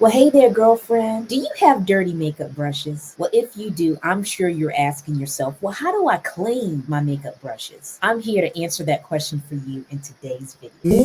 Well, hey there, girlfriend. Do you have dirty makeup brushes? Well, if you do, I'm sure you're asking yourself, well, how do I clean my makeup brushes? I'm here to answer that question for you in today's video.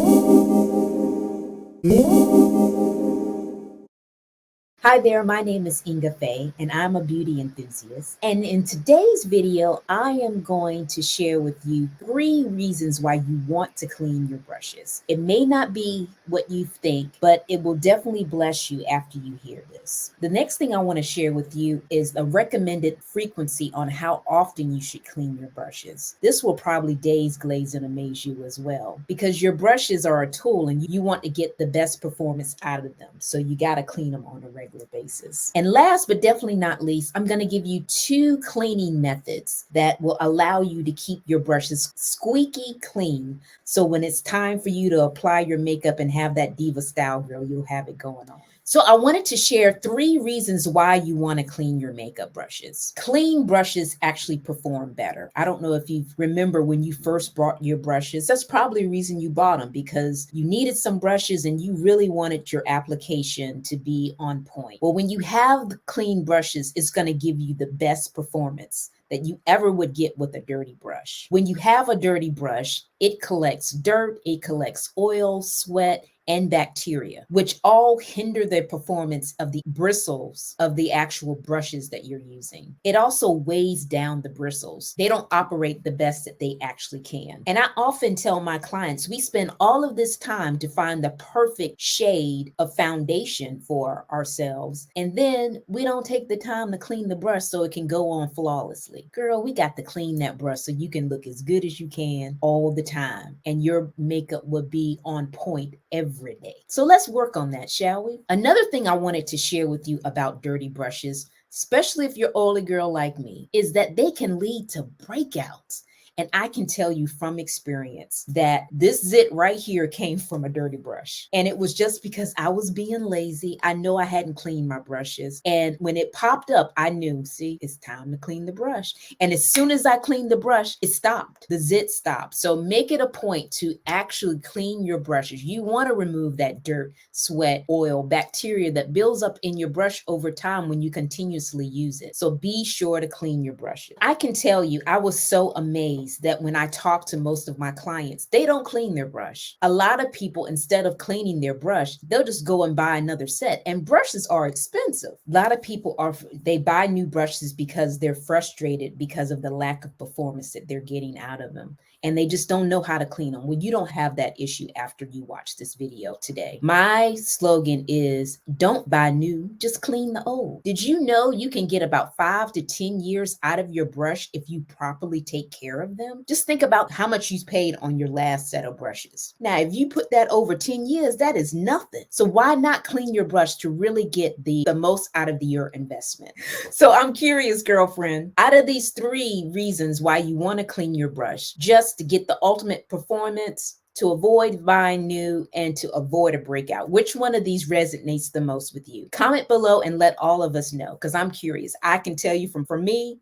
Hi there, my name is Ingafay, and I'm a beauty enthusiast. And in today's video, I am going to share with you 3 reasons why you want to clean your brushes. It may not be what you think, but it will definitely bless you after you hear this. The next thing I want to share with you is a recommended frequency on how often you should clean your brushes. This will probably daze, glaze, and amaze you as well, because your brushes are a tool and you want to get the best performance out of them. So you got to clean them on a regular basis. And last but definitely not least, I'm going to give you 2 cleaning methods that will allow you to keep your brushes squeaky clean. So when it's time for you to apply your makeup and have that diva style, girl, you'll have it going on. So I wanted to share 3 reasons why you want to clean your makeup brushes. Clean brushes actually perform better. I don't know if you remember when you first bought your brushes. That's probably a reason you bought them, because you needed some brushes and you really wanted your application to be on point. Well, when you have the clean brushes, it's going to give you the best performance that you ever would get with a dirty brush. When you have a dirty brush, it collects dirt, it collects oil, sweat, and bacteria, which all hinder the performance of the bristles of the actual brushes that you're using. It also weighs down the bristles. They don't operate the best that they actually can. And I often tell my clients, we spend all of this time to find the perfect shade of foundation for ourselves, and then we don't take the time to clean the brush so it can go on flawlessly. Girl, we got to clean that brush so you can look as good as you can all the time, and your makeup will be on point every day. So let's work on that, shall we? Another thing I wanted to share with you about dirty brushes, especially if you're oily girl like me, is that they can lead to breakouts. And I can tell you from experience that this zit right here came from a dirty brush. And it was just because I was being lazy. I know I hadn't cleaned my brushes. And when it popped up, I knew, see, it's time to clean the brush. And as soon as I cleaned the brush, it stopped. The zit stopped. So make it a point to actually clean your brushes. You want to remove that dirt, sweat, oil, bacteria that builds up in your brush over time when you continuously use it. So be sure to clean your brushes. I can tell you, I was so amazed that when I talk to most of my clients, they don't clean their brush. A lot of people, instead of cleaning their brush, they'll just go and buy another set. And brushes are expensive. A lot of people they buy new brushes because they're frustrated because of the lack of performance that they're getting out of them. And they just don't know how to clean them. Well, you don't have that issue after you watch this video today. My slogan is, don't buy new, just clean the old. Did you know you can get about 5 to 10 years out of your brush if you properly take care of them? Just think about how much you paid on your last set of brushes. Now, if you put that over 10 years, that is nothing. So why not clean your brush to really get the most out of your investment? So I'm curious, girlfriend, out of these 3 reasons why you want to clean your brush, just to get the ultimate performance, to avoid buying new, and to avoid a breakout, which one of these resonates the most with you? Comment below and let all of us know, because I'm curious. I can tell you for me,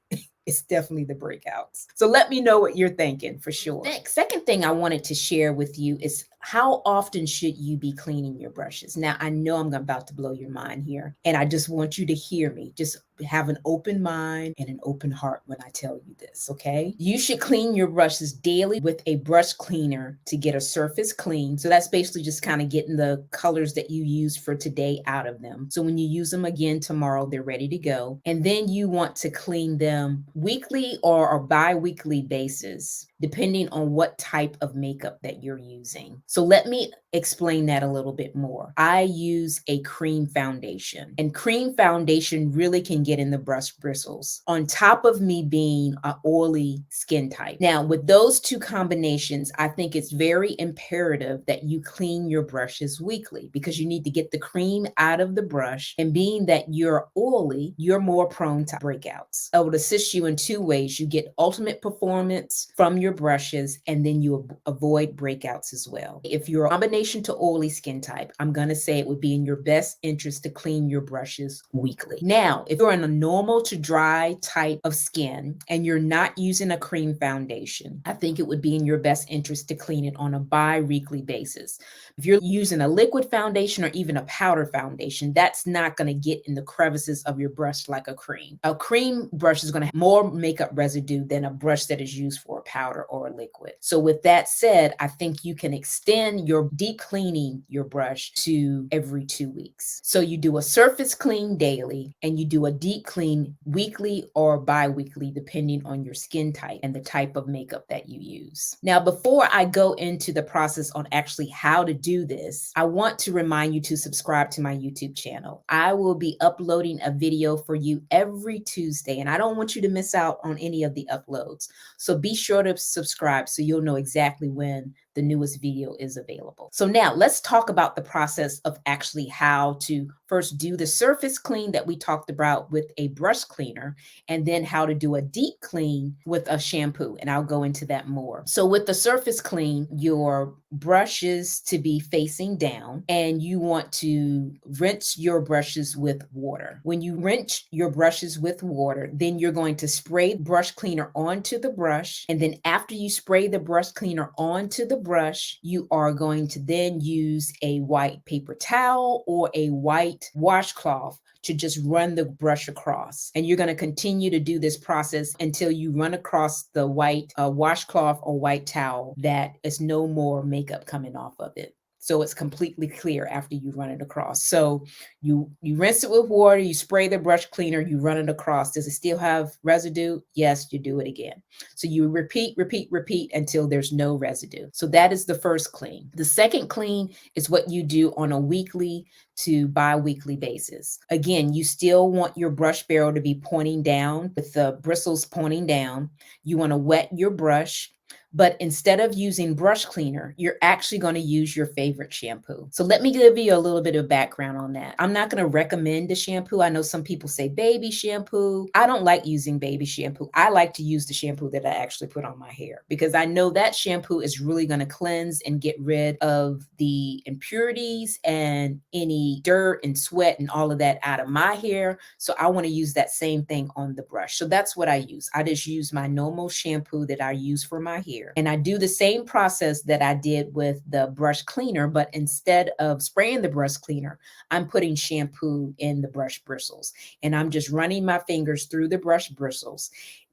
it's definitely the breakouts. So let me know what you're thinking for sure. Second thing I wanted to share with you is, how often should you be cleaning your brushes? Now, I know I'm about to blow your mind here, and I just want you to hear me. Just have an open mind and an open heart when I tell you this, okay? You should clean your brushes daily with a brush cleaner to get a surface clean. So that's basically just kind of getting the colors that you use for today out of them. So when you use them again tomorrow, they're ready to go. And then you want to clean them weekly or a bi-weekly basis, depending on what type of makeup that you're using. So let me explain that a little bit more. I use a cream foundation, and cream foundation really can get in the brush bristles, on top of me being an oily skin type. Now, with those 2 combinations, I think it's very imperative that you clean your brushes weekly, because you need to get the cream out of the brush. And being that you're oily, you're more prone to breakouts. I would assist you in 2 ways. You get ultimate performance from your brushes, and then you avoid breakouts as well. If you're a combination foundation to oily skin type, I'm going to say it would be in your best interest to clean your brushes weekly. Now, if you're in a normal to dry type of skin and you're not using a cream foundation, I think it would be in your best interest to clean it on a bi-weekly basis. If you're using a liquid foundation or even a powder foundation, that's not going to get in the crevices of your brush like a cream. A cream brush is going to have more makeup residue than a brush that is used for a powder or a liquid. So with that said, I think you can extend your deep cleaning your brush to every 2 weeks. So you do a surface clean daily and you do a deep clean weekly or bi-weekly depending on your skin type and the type of makeup that you use. Now, before I go into the process on actually how to do this, I want to remind you to subscribe to my YouTube channel. I will be uploading a video for you every Tuesday, and I don't want you to miss out on any of the uploads. So be sure to subscribe so you'll know exactly when the newest video is available. So now let's talk about the process of actually how to first do the surface clean that we talked about with a brush cleaner, and then how to do a deep clean with a shampoo. And I'll go into that more. So with the surface clean, your brushes to be facing down, and you want to rinse your brushes with water. When you rinse your brushes with water, then you're going to spray brush cleaner onto the brush. And then after you spray the brush cleaner onto the brush, you are going to then use a white paper towel or a white washcloth to just run the brush across. And you're going to continue to do this process until you run across the white washcloth or white towel that is no more makeup coming off of it. So it's completely clear after you run it across. So you rinse it with water, you spray the brush cleaner, you run it across. Does it still have residue? Yes, you do it again. So you repeat until there's no residue. So that is the first clean. The second clean is what you do on a weekly to bi-weekly basis. Again, you still want your brush barrel to be pointing down with the bristles pointing down. You want to wet your brush. But instead of using brush cleaner, you're actually going to use your favorite shampoo. So let me give you a little bit of background on that. I'm not going to recommend a shampoo. I know some people say baby shampoo. I don't like using baby shampoo. I like to use the shampoo that I actually put on my hair, because I know that shampoo is really going to cleanse and get rid of the impurities and any dirt and sweat and all of that out of my hair. So I want to use that same thing on the brush. So that's what I use. I just use my normal shampoo that I use for my hair. And I do the same process that I did with the brush cleaner, but instead of spraying the brush cleaner, I'm putting shampoo in the brush bristles. And I'm just running my fingers through the brush bristles,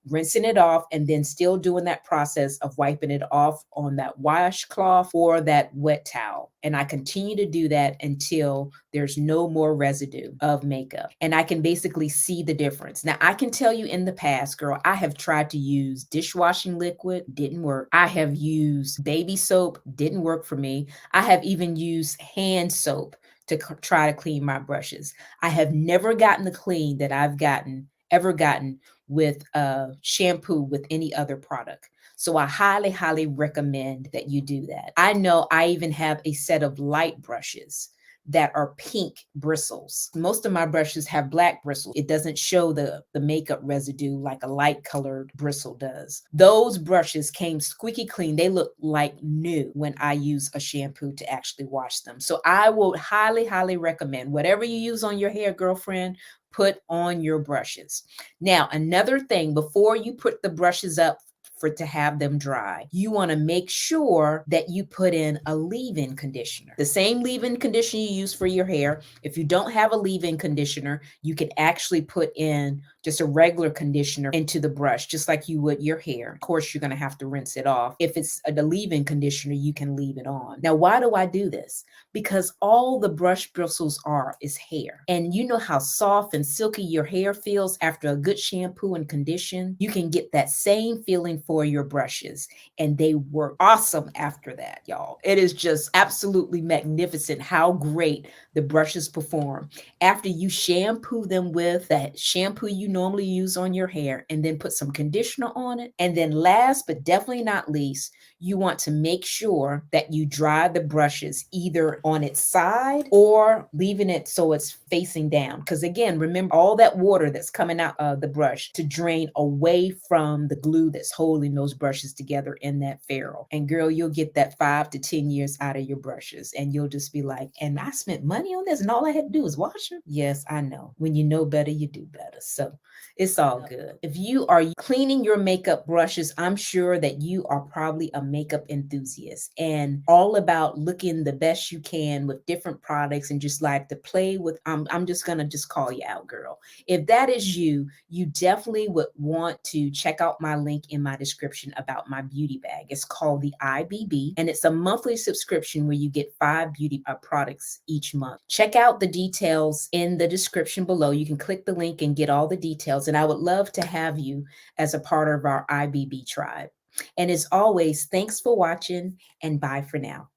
rinsing it off, and then still doing that process of wiping it off on that washcloth or that wet towel. And I continue to do that until there's no more residue of makeup. And I can basically see the difference. Now, I can tell you in the past, girl, I have tried to use dishwashing liquid, didn't work. I have used baby soap, didn't work for me. I have even used hand soap to try to clean my brushes. I have never gotten the clean that I've ever gotten with shampoo with any other product. So I highly, highly recommend that you do that. I know I even have a set of light brushes that are pink bristles. Most of my brushes have black bristles. It doesn't show the makeup residue like a light colored bristle does. Those brushes came squeaky clean. They look like new when I use a shampoo to actually wash them. So I will highly, highly recommend whatever you use on your hair, girlfriend, put on your brushes. Now, another thing, before you put the brushes up to have them dry, you want to make sure that you put in a leave-in conditioner. The same leave-in conditioner you use for your hair. If you don't have a leave-in conditioner, you can actually put in just a regular conditioner into the brush, just like you would your hair. Of course, you're going to have to rinse it off. If it's a leave-in conditioner, you can leave it on. Now, why do I do this? Because all the brush bristles is hair. And you know how soft and silky your hair feels after a good shampoo and condition? You can get that same feeling for your brushes, and they work awesome after that, y'all. It is just absolutely magnificent how great the brushes perform after you shampoo them with that shampoo you normally use on your hair, and then put some conditioner on it. And then last but definitely not least, you want to make sure that you dry the brushes either on its side or leaving it so it's facing down. Because again, remember all that water that's coming out of the brush to drain away from the glue that's holding pulling those brushes together in that ferrule. And girl, you'll get that 5 to 10 years out of your brushes. And you'll just be like, and I spent money on this and all I had to do was wash them. Yes, I know. When you know better, you do better. So it's all good. If you are cleaning your makeup brushes, I'm sure that you are probably a makeup enthusiast and all about looking the best you can with different products and just like to play with. I'm just gonna just call you out, girl. If that is you, you definitely would want to check out my link in my description about my beauty bag. It's called the IBB, and it's a monthly subscription where you get 5 beauty products each month. Check out the details in the description below. You can click the link and get all the details, and I would love to have you as a part of our IBB tribe. And as always, thanks for watching and bye for now.